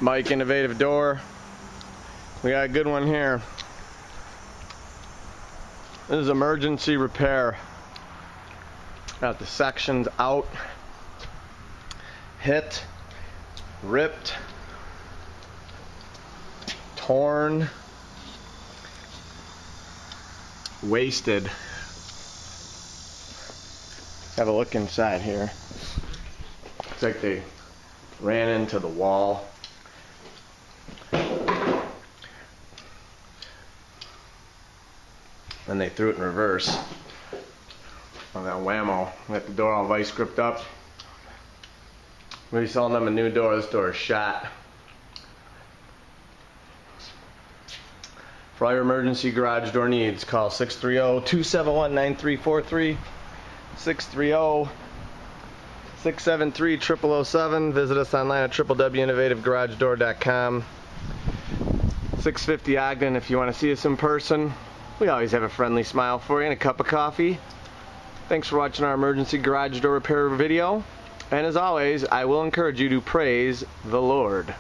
Mike Innovative Door. We got a good one here. This is emergency repair. Got the sections out, hit, ripped, torn, wasted. Let's have a look inside here. Looks like they ran into the wall. And they threw it in reverse on that whammo. Got the door all vice gripped up. We'll be selling them a new door. This door is shot. For all your emergency garage door needs, call 630-271-9343, 630-673-0007. Visit us online at www.innovativegaragedoor.com. 650 Ogden if you want to see us in person. We always have a friendly smile for you and a cup of coffee. Thanks for watching our emergency garage door repair video. And as always, I will encourage you to praise the Lord.